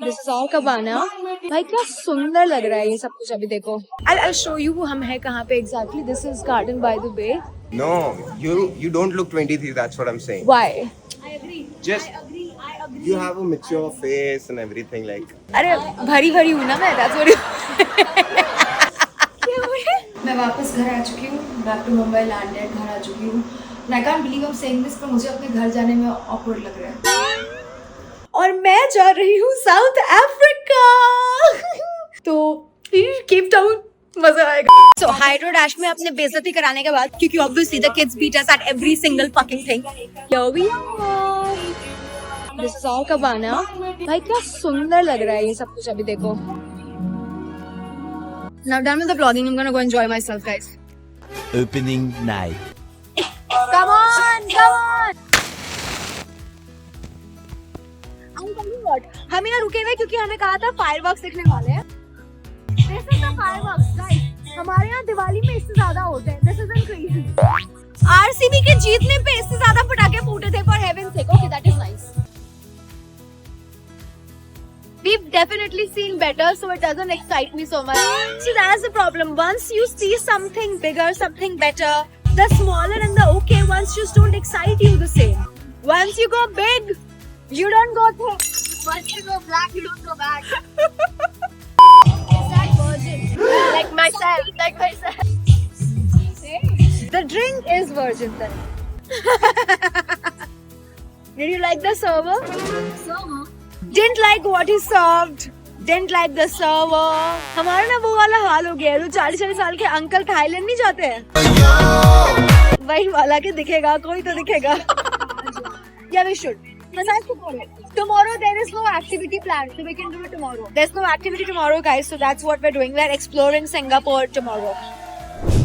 This is our कबाना। भाई क्या सुंदर लग रहा है ये सब कुछ। अभी देखो, I'll show you हम है कहाँ पे exactly. This is Garden by the Bay. No, you don't look 23. That's what I'm saying. Why? Just you have a mature face and everything like. अरे भरी भरी हूँ ना मैं, that's what मैं वापस घर आ चुकी हूँ, बैक टू मुंबई, लैंडेड, घर आ चुकी हूँ। I can't believe I'm saying this, पर मुझे अपने घर जाने में awkward लग रहा है। और मैं जा रही हूँ साउथ अफ्रीका। तो केप टाउन मजा आएगा। So हाइड्रो डैश में अपने बेइज्जती कराने के बाद, क्योंकि obviously the kids beat us at every single fucking thing. Here we are. This is our cabana. भाई क्या सुंदर लग रहा है ये सब कुछ। अभी देखो। Now done with the vlogging, I'm gonna go enjoy myself, guys. Opening night. Come on, come on. I'm telling you what, हम यहाँ रुके हुए क्योंकि हमें कहा था फायरवर्क्स देखने वाले हैं। This is the fireworks, guys. हमारे यहाँ दिवाली में इससे ज्यादा होते हैं। This isn't crazy. RCB के जीतने पे इससे ज्यादा पटाखे फूटे थे, for heaven's sake. Okay, that is nice. We've definitely seen better, so it doesn't excite me so much. See, that's the problem. Once you see something bigger, something better, the smaller and the okay ones just don't excite you the same. Once you go big, you don't go through. Once you go black, you don't go back. Is that virgin? Like myself. The drink is virgin then. Did you like the server? Server? Didn't like what he served. Didn't like the server. हमारा ना वो वाला हाल हो गया है, जो 40-40 साल के अंकल थाईलैंड नहीं जाते हैं, वही वाला के दिखेगा, कोई तो दिखेगा। Yeah, we should. Tomorrow there is no activity planned, so we can do it tomorrow. There's no activity tomorrow, guys, so that's what we're doing. We're exploring Singapore tomorrow.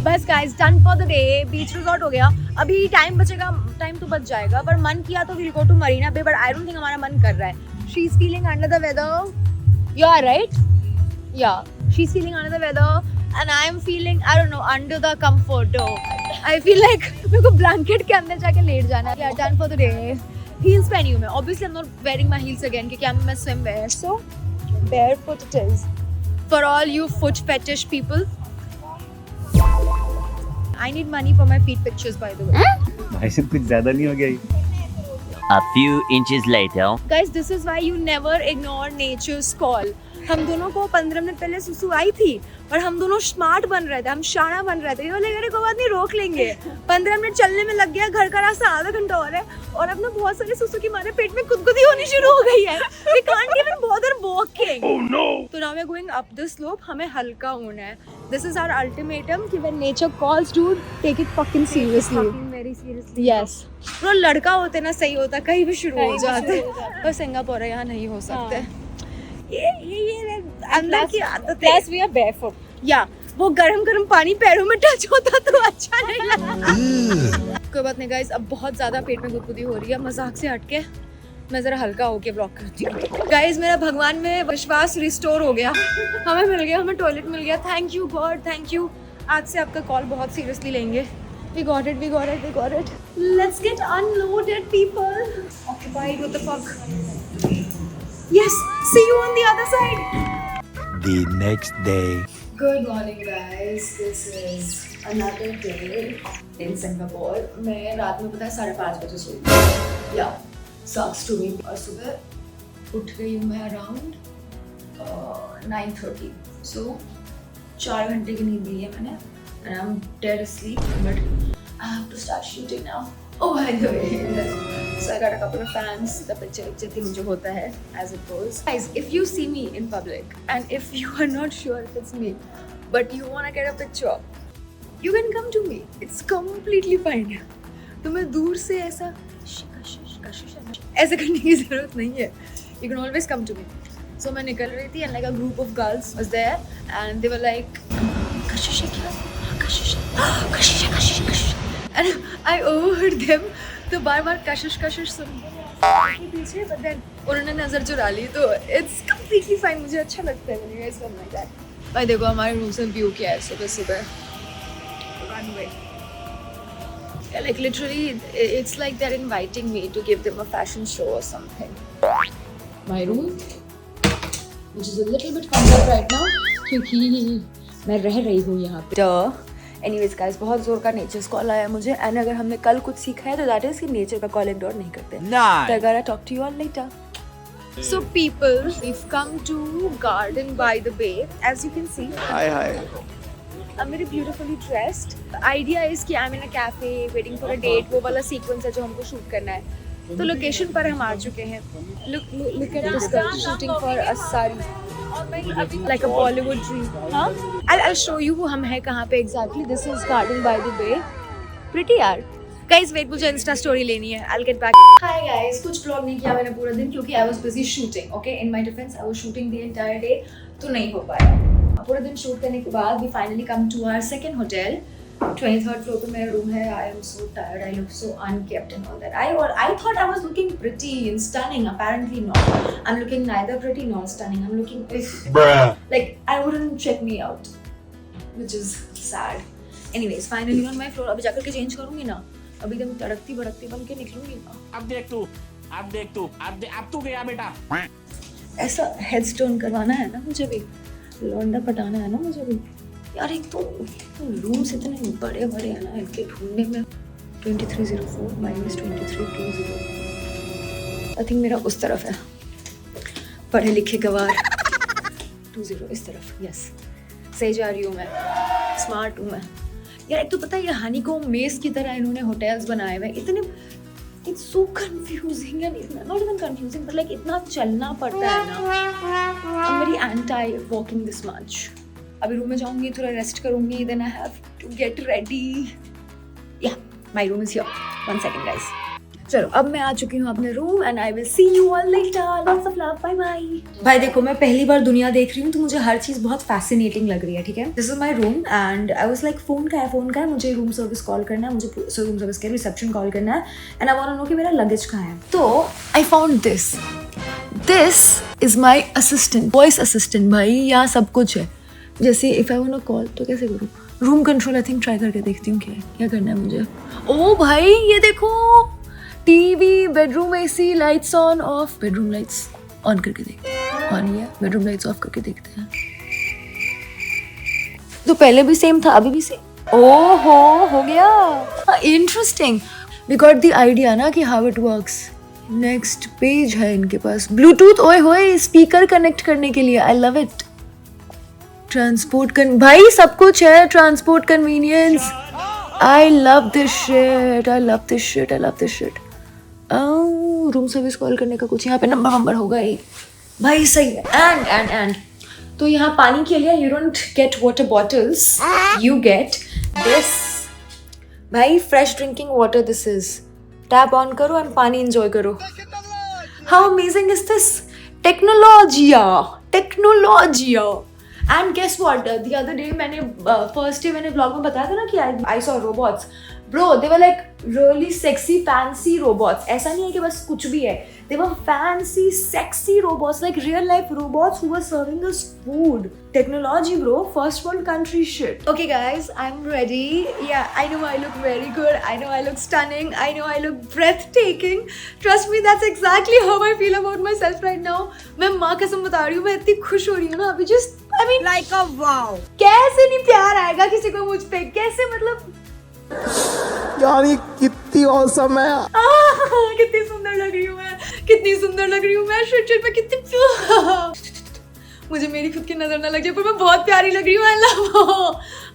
बस guys, done for the day. Beach resort हो गया। अभी time बचेगा, time तो बच जाएगा, पर मन किया तो we'll go to Marina Bay, but I don't think हमारा मन कर रहा है। She's feeling under the weather. You are right? Yeah. She's feeling under the weather and I am feeling, I don't know, under the comforter. I feel like मेरे को blanket के अंदर जाके लेट जाना है। Yeah, done for the day. Heels पहनी हूँ मैं। Obviously, I'm not wearing my heels again क्योंकि I'm in my swimwear. So, barefoot it is. For all you foot fetish people. I need money for my feet pictures, by the way. भाई सब कुछ ज्यादा नहीं हो गया? A few inches later. Guys, this is why you never ignore nature's call. हम दोनों को 15 मिनट पहले सुसु आई थी और हम दोनों स्मार्ट बन रहे थे, हम शाना बन रहे थे। ये बोले कोई बात नहीं, रोक लेंगे। 15 मिनट चलने में लग गया, घर का रास्ता आधा घंटा और है और अब ना बहुत सारे सुसु की मारे पेट में गुदगुदी होनी शुरू हो गई है। We can't even bother walking. Oh no! तो now we're going up the slope. हमें हल्का होना है। This is our ultimatum कि when nature calls, dude, take it fucking seriously. Very seriously. Yes. तो लड़का होते ना सही होता, कहीं भी शुरू हो जाते। पर सिंगापुर यहाँ नहीं हो सकते। ये अंदर की आदत है। Plus we are barefoot. या वो गरम पानी पैरों में टच होता तो अच्छा नहीं लगता। कोई बात नहीं गाइस, अब बहुत ज्यादा पेट में गुदगुदी हो रही है। मजाक से हटके मैं जरा हल्का होके ब्लॉग करती हूँ। गाइस, मेरा भगवान में विश्वास रिस्टोर हो गया। हमें मिल गया, हमें टॉयलेट मिल गया। Thank you God, thank you. आज से आपका कॉल बहुत सीरियसली लेंगे। We got it, we got it, we got it. Let's get unloaded, people. Occupied, what the fuck? Yes, see you on the other side. The next day. Good morning, guys. This is another day in Singapore. मैं रात में पता है 5:30 बजे सोई। Yeah, sucks to me. और सुबह उठ गई हूँ मैं around 9:30. So 4 घंटे की नींद ली है मैंने. And I'm dead asleep, but I have to start shooting now. Oh, by the way, so I got a couple of fans. The picture thing जो होता है, as it goes. Guys, if you see me in public and if you are not sure if it's me, but you wanna get a picture, you can come to me. It's completely fine. तुम्हें दूर से ऐसा ऐसे करने की जरूरत नहीं है. You can always come to me. So मैं निकल रही थी and like a group of girls was there and they were like, कशिश है क्या? कशिश. And I overheard them. तो बार कशिश सुन के पीछे, but then उन्होंने नजर चुरा ली, तो it's completely fine. मुझे अच्छा लगता है when you guys come like that. भाई देखो हमारे रूम से व्यू क्या है सुबह runway. Like literally, it's like they're inviting me to give them a fashion show or something. My room. which is a little bit fucked up right now क्योंकि मैं रह रही हूँ यहाँ पे। Anyways guys, बहुत जोर का नेचर्स कॉल आया मुझे, एंड अगर हमने कल कुछ सीखा है तो दैट इज कि नेचर का कॉल इग्नोर नहीं करते। Nice. So I gotta talk to you all later. So people, we've come to Garden by the Bay. As you can see, Hi. I'm very beautifully dressed. The idea is कि I'm in a cafe waiting for a date. वो वाला sequence है जो हमको shoot करना है। तो location पर हम आ चुके हैं। Look at this girl shooting for a sari. Like a Bollywood dream. हाँ? I'll show you हम हैं कहाँ पे exactly. This is Garden by the Bay. Pretty यार. Guys wait, मुझे Insta story लेनी है. I'll get back. Hi guys, कुछ vlog नहीं किया मैंने पूरा दिन क्योंकि I was busy shooting. Okay, in my defense, I was shooting the entire day, तो नहीं हो पाया। पूरा दिन शूट करने के बाद we finally come to our second hotel. 23rd floor पे मेरा रूम है. I am so tired. I look so unkempt and all that. I thought I was looking pretty and stunning. Apparently not. I'm looking neither pretty nor stunning. I'm looking like I wouldn't check me out, which is sad. Anyways, finally on my floor. अभी जाकर के change करूँगी ना. अभी एकदम तड़कती भड़कती बन के निकलूँगी ना. अब देख तू अब तू गया बेटा। ऐसा headstone करवाना है ना मुझे भी. लौंडा पटाना है ना मुझे भी यार। एक तो रूम्स इतने बड़े बड़े हैं ना, इनके ढूंढने में 2304 - 2320 आई थिंक मेरा उस तरफ है, पढ़े लिखे गवार 20 इस तरफ। यस, सही जा रही हूँ मैं, स्मार्ट हूँ मैं यार। एक तो पता है ये हनीकॉम्ब मेज की तरह इन्होंने होटल्स बनाए हुए, इतने it's so confusing and not even confusing but like इतना चलना पड़ता है ना। I am very anti walking this much. अभी रूम में जाऊंगी, थोड़ा रेस्ट करूंगी, then I have to get ready. Yeah my room is here. 1 second guys. चलो अब मैं आ चुकी हूँ अपने room and I will see you all later. Lots of love, bye bye. भाई देखो, मैं पहली बार दुनिया देख रही हूँ तो मुझे हर चीज बहुत फैसिनेटिंग लग रही है, ठीक है। This is my room and I was like phone का है, मुझे रूम सर्विस कॉल करना है, मुझे रूम सर्विस के रिसेप्शन कॉल करना है and I want to know कि मेरा लगेज कहाँ है। तो I found this is my assistant, voice assistant. भाई यहाँ सब कुछ है। जैसे if I want to call तो कैसे करूँ? Room control I think try करके देखती हूँ क्या करना है मुझे। ओ भाई ये देखो, TV, bedroom AC, lights on off. Bedroom lights on करके देखते हैं, ऑन या बेडरूम लाइट्स ऑफ करके देखते हैं। तो पहले भी सेम था, अभी भी सेम। ओहो हो गया। Interesting, we got the idea ना कि how it works. Next page है इनके पास, ब्लूटूथ, ओए होए, स्पीकर कनेक्ट करने के लिए। I love it. ट्रांसपोर्ट भाई सब कुछ है, transport convenience. I love this shit, I love this shit, I love this shit. Room service call करने का कुछ यहाँ पे नंबर होगा ही भाई, सही है। एंड तो यहाँ पानी के लिए you don't get water bottles, you get this भाई, fresh drinking water. This is tap on करो एंड पानी एंजॉय करो। हाउ अमेजिंग इज दिस टेक्नोलॉजिया। And guess what, the other day मैंने फर्स्ट डे मैंने ब्लॉग में बताया था ना कि I saw robots. Bro, they were like really sexy fancy robots. ऐसा नहीं है कि बस कुछ भी है, they were fancy sexy robots, like real life robots who were serving us food. Technology bro, first world country shit. Okay guys, I am ready. Yeah I know I look very good, I know I look stunning, I know I look breathtaking. Trust me, that's exactly how I feel about myself right now. मैं माँ कसम बता रही हूँ, मैं इतनी खुश हो रही हूँ ना अभी। Just I mean like a wow. कैसे नहीं प्यार आएगा किसी को मुझ पे, कैसे मतलब यार ये कितनी औसम है। कितनी सुंदर लग रही हूँ मैं, कितनी सुंदर लग रही हूँ मैं। शिट मैं कितनी मुझे मेरी खुद की नजर ना लग जाए, पर मैं बहुत प्यारी लग रही हूँ।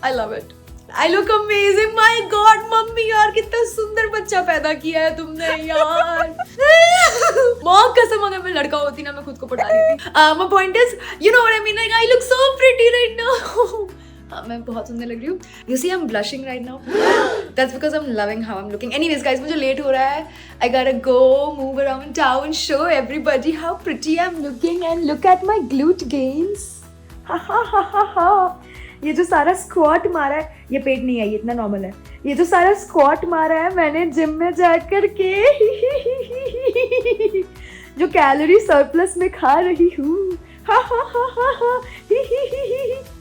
I love it. I look amazing. My God mummy यार, कितना सुंदर बच्चा पैदा किया है तुमने यार। माँ कसम, अगर मैं लड़का होती ना मैं खुद को पटा लेती। My point is, you know what I mean, like I look so pretty right now. मैं बहुत सुंदर लग रही हूँ। You see I'm blushing right now. That's because I'm loving how I'm looking. Anyways guys, मुझे लेट हो रहा है. I gotta go move around town, show everybody how pretty I'm looking and look at my glute gains. Ha. ये जो सारा squat मारा है, ये पेट नहीं है, ये इतना नॉर्मल है। ये जो सारा स्क्वाट मारा है मैंने जिम में जाकर के, जो कैलोरी सरप्लस में खा रही हूँ।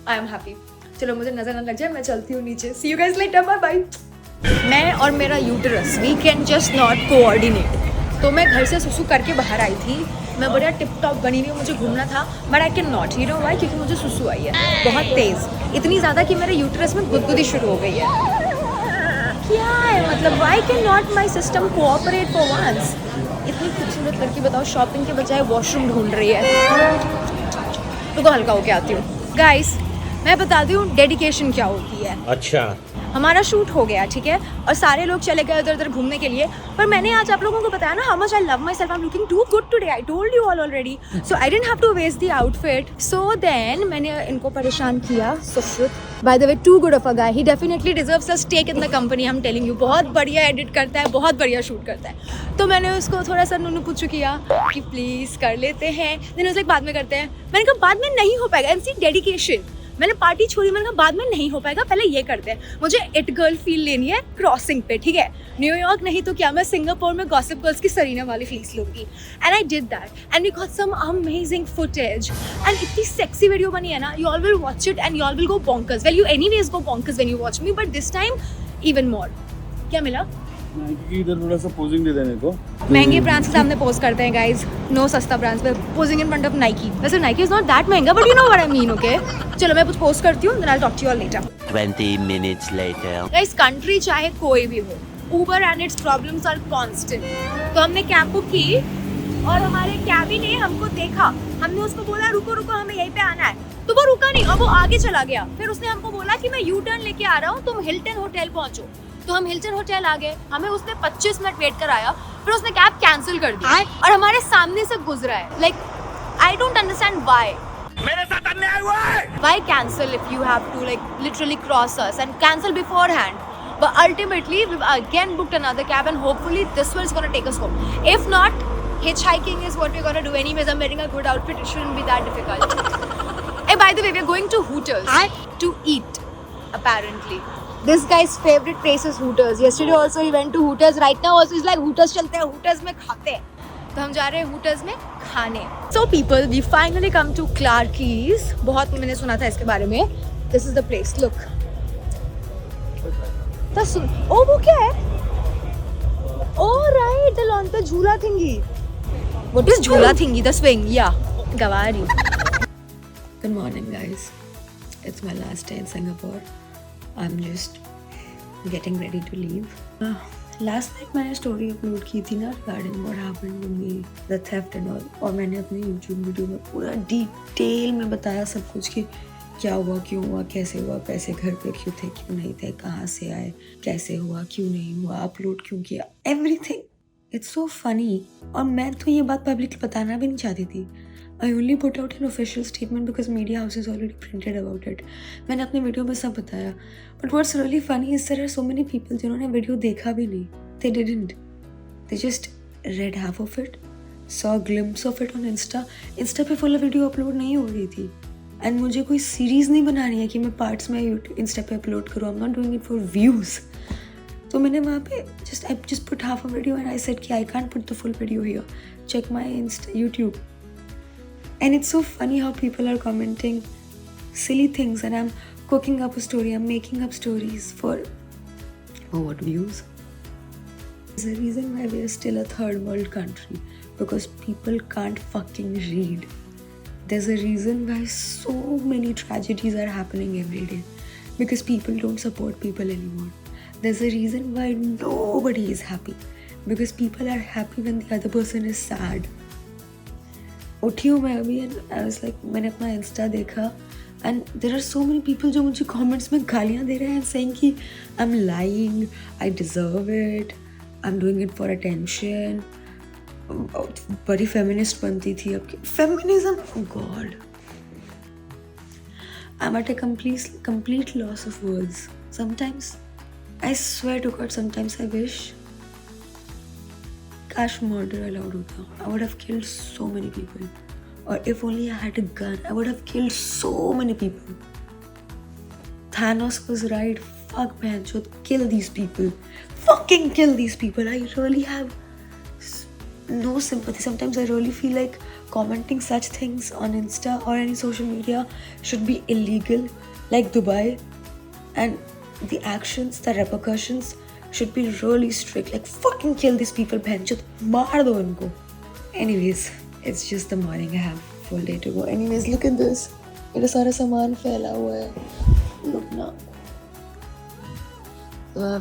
I am happy. चलो मुझे नजर ना लग जाए, मैं चलती हूँ नीचे। See you guys later, bye bye. मैं और मेरा uterus, we can just not coordinate. तो मैं घर से सुसु करके बाहर आई थी, मैं बढ़िया टिप टॉप बनी हुई, मुझे घूमना था, but I can not, you know why, क्योंकि मुझे सुसु आई है बहुत तेज़, इतनी ज़्यादा कि मेरे यूट्रस में गुदगुदी शुरू हो गई है। क्या है मतलब, why can not my system cooperate for once. इतनी खूबसूरत लड़की बताओ शॉपिंग के बजाय वॉशरूम ढूंढ रही है। तो हल्का होके आती हूँ। गाइस मैं बताती हूँ डेडिकेशन क्या होती है। अच्छा, हमारा शूट हो गया, ठीक है, और सारे लोग चले गए उधर उधर घूमने के लिए, पर मैंने आज आप लोगों को बताया ना how much I love myself, I am looking too good today, I told you all already, so I didn't have to waste the outfit. So then मैंने इनको परेशान किया। Sushrut, by the way, too good of a guy, he definitely deserves a stake in the company, I am telling you. बहुत बढ़िया edit करता है, बहुत बढ़िया शूट करता है। तो मैंने उसको थोड़ा सा नुनू पुच्चू किया कि प्लीज़ कर लेते हैं, मैंने उसे बाद में करते हैं। मैंने कहा बाद में नहीं हो पाएगा, एंड सी डेडिकेशन। मैंने पार्टी छोड़ी, मैंने कहा बाद में नहीं हो पाएगा, पहले ये करते हैं। मुझे इट गर्ल फील लेनी है क्रॉसिंग पे, ठीक है, न्यूयॉर्क नहीं तो क्या, मैं सिंगापुर में गॉसिप गर्ल्स की सरीना वाली फीस लूँगी। And I did that and we got some amazing footage and इतनी सेक्सी वीडियो बनी है ना, you all will watch it and you all will go bonkers. Well, you anyways go bonkers when you watch me, but this time even more. क्या मिला? इधर थोड़ा सा posing दे देने को। महंगे ब्रांड्स के सामने पोज करते हैं गाइज, नो सस्ता ब्रांड्स पे posing in front of Nike. वैसे नाइकी इज नॉट दैट महंगा, but you know what I mean, okay. चलो मैं कुछ पोस्ट करती हूँ, then I will talk to you all later. 20 minutes later. Guys country चाहे कोई भी हो, Uber and its problems are constant. तो हमने कैब बुक की और हमारे कैबी ने हमको देखा, हमने उसको बोला रुको रुको हमें यहीं पे आना है, तो वो रुका नहीं और वो आगे चला गया। फिर उसने हमको बोला कि मैं यू टर्न लेके आ रहा हूँ, तुम हिल्टन होटल पहुंचो। तो हम हिल्टन होटल आ गए, हमें उसने 25 मिनट वेट कराया, फिर उसने कैब कैंसिल कर दी और हमारे सामने से गुजरा है। Like I don't understand why. मेरे साथ अन्याय हुआ है। Why cancel if you have to like literally cross us and cancel beforehand? But ultimately we've again booked another cab and hopefully this one is gonna take us home. If not, hitchhiking is what we're gonna do anyways. I'm wearing a good outfit, it shouldn't be that difficult. Hey, by the way, we're going to Hooters to eat, apparently. This guy's favorite place is Hooters. Yesterday also he went to Hooters. Right now also he's like Hooters चलते हैं, Hooters में खाते हैं। तो हम जा रहे हैं Hooters में खाने। So people, we finally come to Clarky's. बहुत मैंने सुना था इसके बारे में। This is the place. Look. तो सुन, ओ वो क्या है? Oh right, the lawn पे झूला thingy. What is झूला thingy? The swing, yeah. गवारी। Good morning, guys. It's my last day in Singapore. I'm just getting ready to leave. Last night मैंने story upload की थी ना regarding what happened to me, the theft and all, और मैंने अपने YouTube video में पूरा डिटेल में बताया सब कुछ कि क्या हुआ, क्यों हुआ, कैसे हुआ, पैसे घर पे क्यों थे, क्यों नहीं थे, कहाँ से आए, कैसे हुआ, क्यों नहीं हुआ, अपलोड क्यों किया, एवरीथिंग। It's so funny. और मैं तो ये बात पब्लिकली बताना भी नहीं चाहती थी। I only put out an official statement because media houses already printed about it. मैंने अपने वीडियो में सब बताया, but what's really funny is there are so many people जिन्होंने वीडियो देखा भी नहीं। They didn't, they just read half of it, saw glimpse of it on Insta पे फुल वीडियो अपलोड नहीं हो रही थी। एंड मुझे कोई सीरीज़ नहीं बनानी है कि मैं पार्ट्स में इंस्टा पे अपलोड करूँ। I am not doing it for views. तो मैंने वहाँ पे I just put half a video and I said कि I can't put the full video here, check my YouTube. And it's so funny how people are commenting silly things and I'm cooking up a story, I'm making up stories for what views? There's a reason why we are still a third world country, because people can't fucking read. There's a reason why so many tragedies are happening every day, because people don't support people anymore. There's a reason why nobody is happy, because people are happy when the other person is sad. उठी हूँ मैं अभी and I was like, मैंने अपना Insta देखा and there are so many people जो मुझे comments में गालियाँ दे रहे हैं सेइंग कि I am lying, I deserve it, I am doing it for attention. बड़ी फेमिनिस्ट बनती थी अब, feminism, God, I am at a complete loss of words. Sometimes I swear to God, sometimes I wish काश murder allowed होता, I would have killed so many people. Or if only I had a gun, I would have killed so many people. Thanos was right. Fuck man, kill these people. Fucking kill these people. I really have no sympathy. Sometimes I really feel like commenting such things on Insta or any social media should be illegal, like Dubai. And the actions, the repercussions should be really strict, like fucking kill these people, bhenchod, maar do unko. Anyways, it's just the morning. I have full day to go. Anyways, look at this. मेरा सारा सामान फैला हुआ है. Look now. So I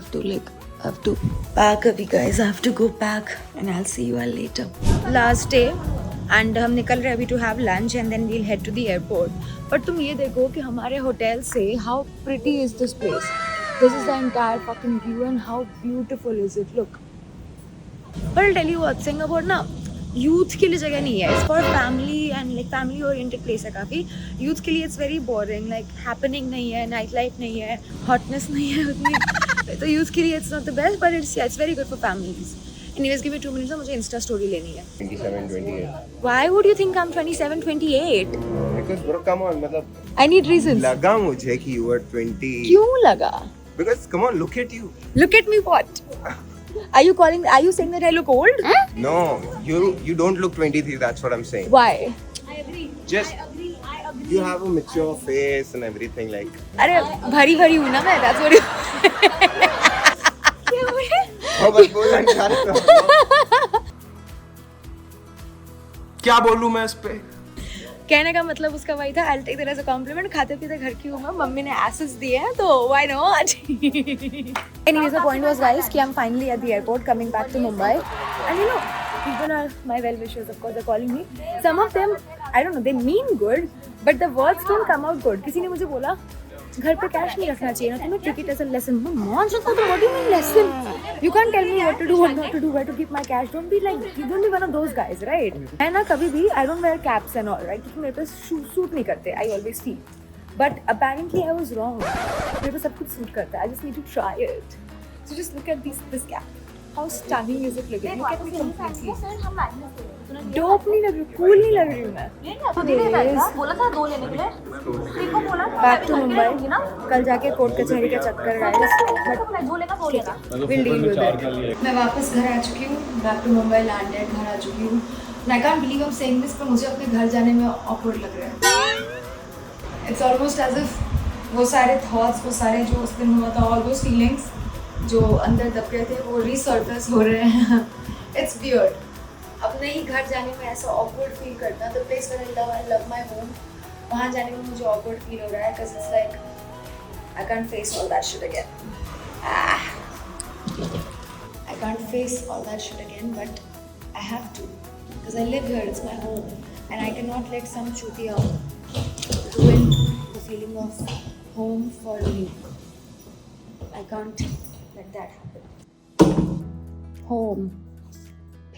have to pack अभी guys. I have to go pack and I'll see you all later. Last day and हम निकल रहे हैं अभी to have lunch and then we'll head to the airport. पर तुम ये देखो कि हमारे होटल से how pretty is this place. This is the entire fucking view and how beautiful is it. Look. But I'll tell you what, Singapore ना youth के लिए जगह नहीं है. It's for family and like family oriented place है काफ़ी. Youth के लिए it's very boring, like happening नहीं है, नाइट लाइफ नहीं है, हॉटनेस नहीं है उतनी. तो यूथ के लिए it's not the best but it's very good for families. Anyways give me 2 minutes, मुझे इंस्टा स्टोरी लेनी है. 27, 28. Why would you think I am 27, 28? Because bro, come on, मतलब आई नीड रीजंस. लगा मुझे कि you were 20. क्यों लगा? Because come on, look at you. Look at me what? Are you saying that I look old? No, you don't look 23. That's what I'm saying. Why? Just you have a mature face and everything like. अरे भरी भरी हूँ ना मैं. That's what you. Oh, बस बोल ना. क्या बोलूँ मैं इस पे? कहने का मतलब उसका वही था. I'll take that as a compliment. खाते पीते घर की हूँ मैं. मम्मी ने asses दिए हैं तो why not? Anyways, the point was guys कि I'm finally at the airport coming back to Mumbai. And you know, people are my well wishers, of course, they're calling me. Some of them, I don't know, they mean good, but the words don't come out good. किसी ने मुझे बोला घर पे cash नहीं रखना चाहिए ना तुम्हें, take it as a lesson. What do you mean lesson? You can't tell me what to do, what not to do, where to keep my cash. Don't be one of those guys, right? मैं ना कभी भी I don't wear caps and all, right? क्योंकि मेरे पे suit नहीं करते. I always feel. But apparently I was wrong. मेरे पे सब कुछ सूट करता है. I just need to try it. So just look at this cap. How stunning is it looking? Look at me completely. Dope नहीं लग रही, cool नहीं लग रही हूँ मैं. बोला था 2 लेने के लिए. देखो बोला था Back to Mumbai. कल जाके कोर्ट कचहरी का चक्कर गाइस. मैं 2 लेगा 2 लेगा. We'll deal with it. मैं वापस घर आ चुकी हूँ. Back to Mumbai landed. घर आ चुकी हूँ. And I can't believe I'm saying this, पर मुझे अपने घर जाने में awkward लग रहा है. It's almost as if वो सारे thoughts, वो सारे जो उस दिन हुआ था, all those feelings जो अंदर दब गए थे वो resurface हो रहे हैं. It's weird. अपने ही घर जाने में ऐसा awkward feel करना. The place where I love my home. वहाँ जाने में मुझे awkward feel हो रहा है because it's like I can't face all that shit again. I can't face all that shit again, but I have to because I live here. It's my home, and I cannot let some chutia ruin the feeling of home for me. I can't let that happen. Home.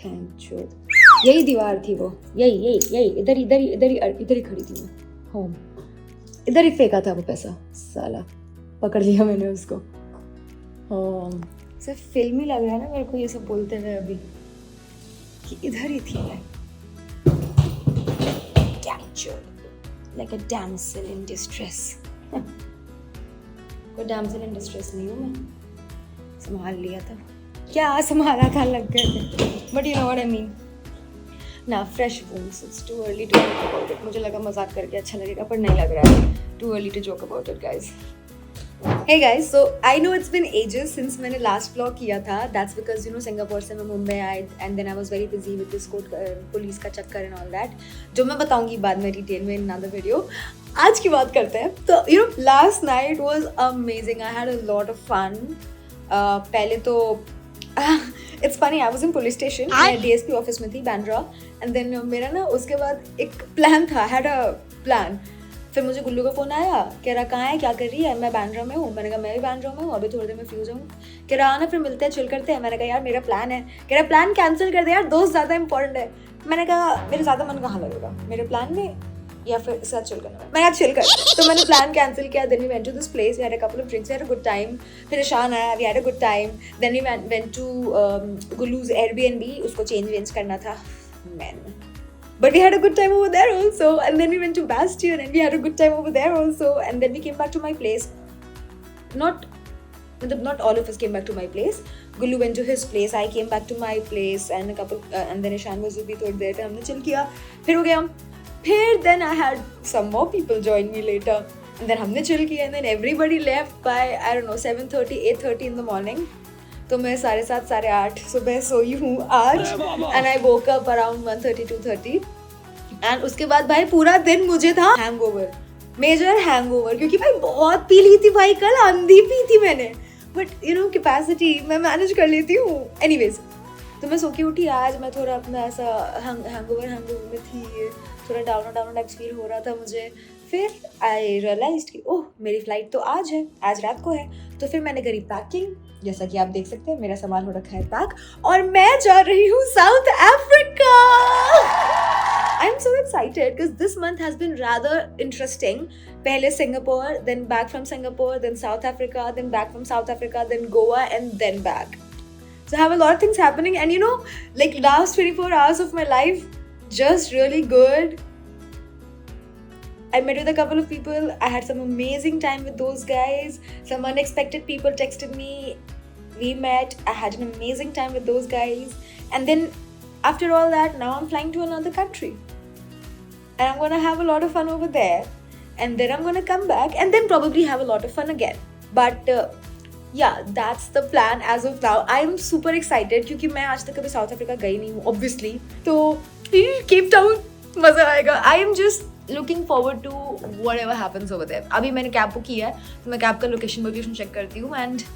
यही दीवार थी वो. यही इधर ही खड़ी थी मैं. Home. इधर ही फेंका था वो पैसा. साला पकड़ लिया मैंने उसको. होम. सिर्फ फिल्मी लग रहा है ना मेरे को ये सब बोलते हुए अभी कि इधर ही थी मैं. Captured like a damsel in distress. कोई damsel in distress नहीं हूँ मैं. संभाल लिया था. क्या संभाला था लग गए थे. But you know what I mean. Now fresh wounds. It's too early to joke about it. मुझे लगा मजाक करके अच्छा लगेगा पर नहीं लग रहा है. Too early to joke about it, guys. Hey guys, so I know it's been ages since मैंने last vlog किया था. That's because you know Singapore से मैं मुंबई आई and then I was very busy with this police का चक्कर and all that. जो मैं बताऊंगी बाद में डिटेल में in another video. आज की बात करते हैं. तो you know last night was amazing. I had a lot of fun. पहले तो It's funny, I was in police station. मैं DSP ऑफिस में थी बैंड्रा and then मेरा ना उसके बाद एक प्लान था. I had a plan. फिर मुझे गुल्लू का फ़ोन आया. कह रहा कहाँ है, क्या कर रही है. मैं बैंड्रा में हूँ. मैंने कहा मैं भी बैंड्रा में हूँ, अभी थोड़ी देर में फ्री हो जाऊँ. कह रहा आना फिर मिलते हैं, चिल करते हैं. मैंने कहा यार मेरा प्लान है. कह रहा प्लान कैंसिल कर दे यार, दोस्त ज़्यादा इंपॉर्टेंट है. मैंने कहा मेरे ज़्यादा मन कहाँ लगेगा मेरे प्लान में या फिर इसके साथ चिल करना. मैं यार चिल कर. तो मैंने प्लान कैंसिल किया. Then we went to this place. We had a couple of drinks. We had a good time. फिर ईशान आया. We had a good time. Then we went to गुल्लूज Airbnb. उसको चेंज करना था. Man But we had a good time over there also. And then we went to Bastion and we had a good time over there also. And then we came back to my place. Not all of us came back to my place. Gullu went to his place. I came back to my place. And and then Ishan was with me third there. हमने chill किया. फिर हो गया. फिर then I had some more people join me later. And then हमने chill किया. And then everybody left by, I don't know, 7:30, 8:30 in the morning. तो मैं 7:30 8:30 सुबह सोई हूँ आज and I woke up around 1:30 2:30 and उसके बाद भाई पूरा दिन मुझे था हैंगओवर, मेजर हैंगओवर, क्योंकि भाई बहुत पी ली थी भाई, कल आंधी पी थी मैंने, बट यू नो कैपेसिटी मैं मैनेज कर लेती हूँ। एनीवेज तो मैं सो के उठी आज, मैं थोड़ा अपना ऐसा हैंगओवर में थी, थोड़ा डाउन टाइप्स फील हो रहा था मुझे। फिर आई रियलाइज्ड कि ओह मेरी फ्लाइट तो आज है, आज रात को है, तो फिर मैंने करी पैकिंग। जैसा कि आप देख सकते हैं मेरा सामान हो रखा है पैक और मैं जा रही हूँ South Africa. I am so excited because this month has been rather interesting. पहले Singapore, then back from Singapore, then South Africa, then back from South Africa, then Goa and then back. So I have a lot of things happening, and you know, like last 24 hours of my life, just really good. I met with a couple of people. I had some amazing time with those guys. Some unexpected people texted me. We met. I had an amazing time with those guys. And then after all that, now I'm flying to another country. And I'm going to have a lot of fun over there. And then I'm going to come back and then probably have a lot of fun again. But yeah, that's the plan as of now. I'm super excited क्योंकि मैं आज तक कभी south Africa गई नहीं हूँ obviously. तो Cape Town मज़ा आएगा. I am just looking forward to whatever happens over there. अभी मैंने कैब बुक किया है तो मैं कैब का लोकेशन चेक करती हूँ and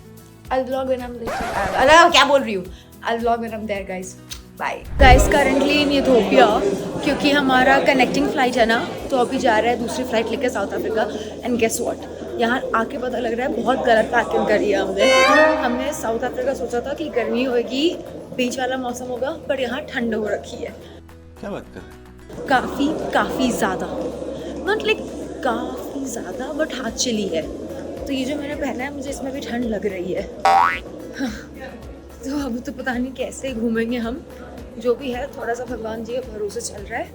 I'll vlog when I'm there. क्या बोल रही हूँ? I'll vlog when I'm there guys. Bye. Guys currently in Ethiopia क्योंकि हमारा कनेक्टिंग फ्लाइट है ना, तो अभी जा रहा है दूसरी फ्लाइट लेकर South Africa. And guess what, यहाँ आके पता लग रहा है बहुत गलत पैकिंग करी है हमने साउथ अफ्रीका सोचा था कि गर्मी होगी, बीच वाला मौसम होगा, पर यहाँ ठंड हो रखी है. क्या बात कर रहे हैं? काफ़ी ज़्यादा, नॉट लाइक काफ़ी ज़्यादा, बट हाथ चिली है. तो ये जो मैंने पहना है मुझे इसमें भी ठंड लग रही है. तो अब तो पता नहीं कैसे घूमेंगे हम. जो भी है थोड़ा सा भगवान जी के भरोसे चल रहा है,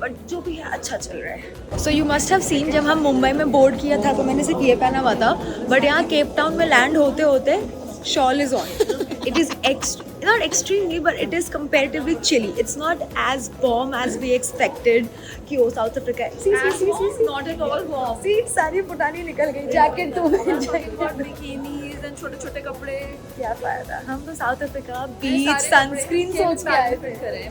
बट जो भी है अच्छा चल रहा है. So you must have seen, जब हम मुंबई में बोर्ड किया था तो मैंने सिर्फ ये पहना हुआ था, बट यहाँ केप टाउन में लैंड होते होते shawl is on. It is not extremely, but it is comparatively chilly. It's not as warm as we expected. कि वो south Africa see, not at all warm. See, सारी पुटानी निकल गई. Jacket तो bikinis and छोटे कपड़े, क्या फायदा. हम तो साउथ अफ्रीका बीच सनस्क्रीन सोच के आए थे.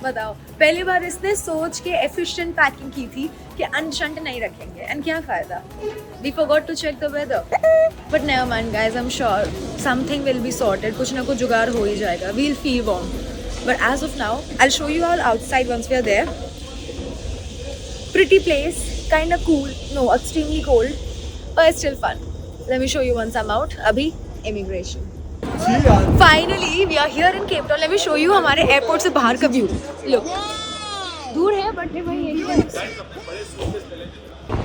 बताओ पहली बार इसने सोच के एफिशिएंट पैकिंग की थी कि अनशंट नहीं रखेंगे, एंड क्या फायदा. We forgot to check the weather. But never mind guys, I'm sure something will be sorted. कुछ ना कुछ जुगाड़ हो ही जाएगा. We'll feel warm. But as of now, I'll show you all outside once we are there. Pretty place, kind of cool. No, extremely cold, but it's still fun. Let me show you once I'm out. अभी immigration. Finally, we are here in Cape Town. Let me show you हमारे airport से बाहर का view. Look, दूर है but वही है.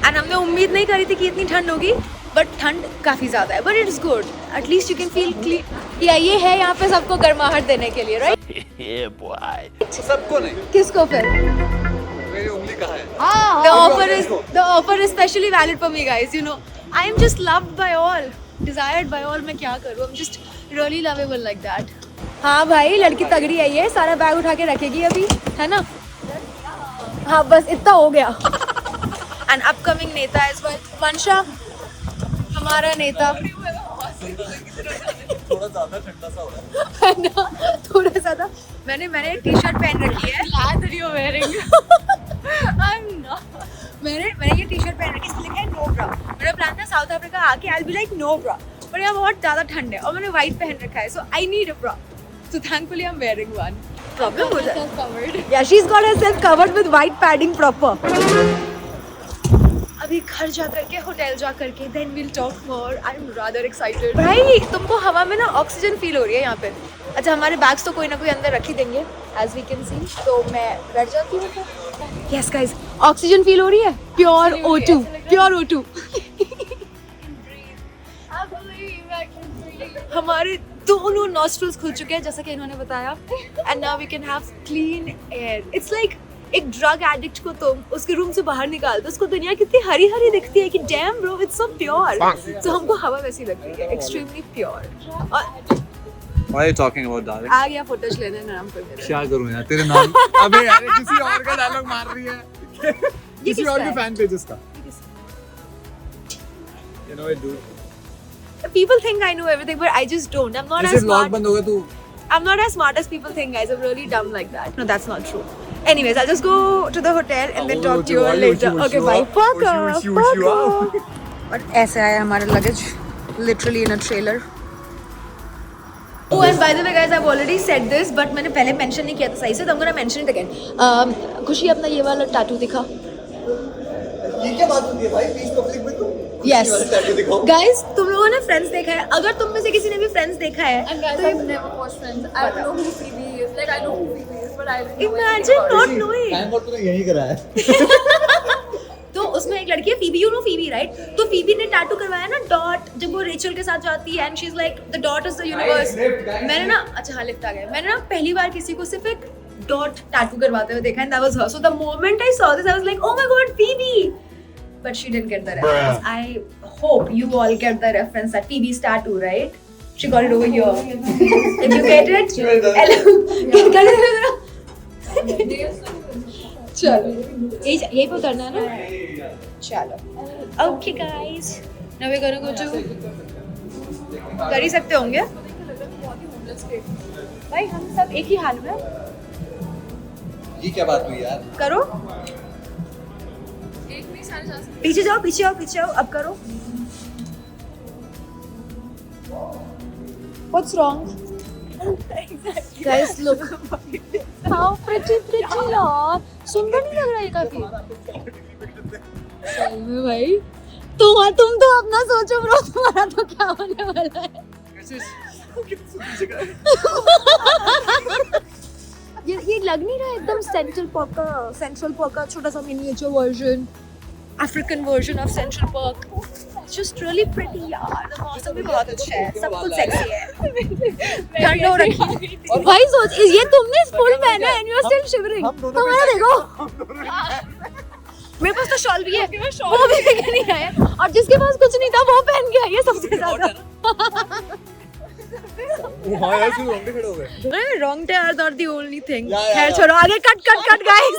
And हमने उम्मीद नहीं करी थी कि इतनी ठंड होगी, बट ठंड काफ़ी ज़्यादा है. But it is good, at least you can feel clean. या ये है यहाँ पे सबको गर्माहट देने के लिए, राइट? Yeah, boy. सबको नहीं, किसको फिर? मेरी उंगली कहाँ है? The offer is specially valid for me guys. You know, I am just loved by all, desired by all. मैं क्या करूँ? I'm just really lovable like that. हाँ भाई, लड़की तगड़ी है ये, सारा बैग उठा के रखेगी अभी, है ना? हाँ बस इतना हो गया. एंड अपकमिंग नेता इज वंशा, हमारा नेता. थोड़ा ज़्यादा ठंडा सा हो रहा है. है ना, थोड़ा ज़्यादा. मैंने टी शर्ट पहन रखी है. मैंने ये टी शर्ट पहन रखी है, इसमें लिखा है नो ब्रा. मेरा प्लान था साउथ अफ्रीका आके आई बी लाइक नो ब्रा, पर यहाँ बहुत ज़्यादा ठंड है और मैंने व्हाइट पहन रखा है, so I need a bra. So thankfully I am wearing one. Problem हो जाए. Yeah she is got herself covered with white padding proper. अभी घर जा करके, होटल जा करके, then will talk more. I am rather excited. भाई तुमको हवा में ना ऑक्सीजन फील हो रही है यहाँ पे. अच्छा, हमारे बैग्स तो कोई ना कोई अंदर रख ही देंगे एज वी कैन सी, तो मैं बैठ जाती हूँ. यस गाइस, ऑक्सीजन फील हो रही है. Pure O2, pure O2. हमारे दोनों नॉस्ट्रल्स खुल चुके हैं जैसा कि इन्होंने बताया, and now we can have clean air. It's like एक ड्रग एडिक्ट को तुम उसके रूम से बाहर निकाल दो, उसको दुनिया कितनी हरी हरी दिखती है कि damn bro it's so pure. तो हमको हवा वैसी लग रही है, extremely pure. Why are you talking about darling? आ गया फोटोज लेने नाम पे मेरा. क्या करूँ यार तेरे नाम. अबे यार किसी और का डायलॉग मार रही है. किसी और के फैन पेजेस का. You know it dude. people think I know everything, but I just don't. I'm not जैसे as vlog smart. बंद होगा तू I'm not as smart as people think, guys. I'm really dumb like that. No, that's not true. Anyways, I'll just go to the hotel and then talk to you all later. Okay, bye. Fuck off. Fuck off. और ऐसे आया हमारा luggage, literally in a trailer. Oh, and by the way, guys, I've already said this, but मैंने पहले mention नहीं किया था सही से, तो I'm gonna mention it again. खुशी अपना ये वाला tattoo दिखा. ये क्या बात होती है भाई बीच पब्लिक में तुम Yes. टैटू दिखाओ Guys, तुम लोगों ने Friends देखा है? अगर तुम में से किसी ने भी Friends देखा है, And guys, I've never watched Friends. I don't know who Phoebe is. Like, I know who Phoebe is, but I don't know imagine not knowing. Time और तूने यही करा है तो उसमें एक लड़की है Phoebe, you know Phoebe right? तो फीबी ने टैटू करवाया ना डॉट, जब वो रेचल के साथ जाती है and she is like the dot is the universe. मैंने ना अच्छा हाँ लिफ्ट आ गया. मैंने ना पहली बार किसी को सिर्फ एक डॉट टैटू करवाते हुए देखा and that was her. So the moment I saw this I was like oh my God Phoebe. But she didn't get the reference. I hope you all get the reference that Phoebe's tattoo, right? She got it over here. If you get it, hello. Get it? चलो यही पे करना है ना. चलो okay guys, now we're gonna go to कर ही सकते होंगे भाई, हम सब एक ही हाल में. ये क्या बात हुई यार करो पीछे जाओ पीछे आओ पीछे आओ. अब करो. What's wrong? Guys, look. How pretty यार. सुंदर नहीं लग रहा है काफी. सही में भाई. तुम तो अपना सोचो ब्रो, तुम्हारा तो क्या होने वाला है. ये लग नहीं रहा एकदम सेंट्रल पार्क का छोटा सा miniature version, African version of central park. Just really pretty यार. मौसम भी बहुत अच्छा है, सब कुछ सेक्सी है. ठंड हो रखी है भाई. सोच ये तुमने फुल पहना है and you are still shivering. तुम्हारा देखो मेरे पास तो शॉल भी है, वो भी लेके नहीं आया, और जिसके पास कुछ नहीं था वो पहन के आई है सबसे ज्यादा. हाँ यार तू रोंगटे खड़े हो गए Wrong day are not the only thing. Yeah, खैर छोड़ो, आगे कट गाइस.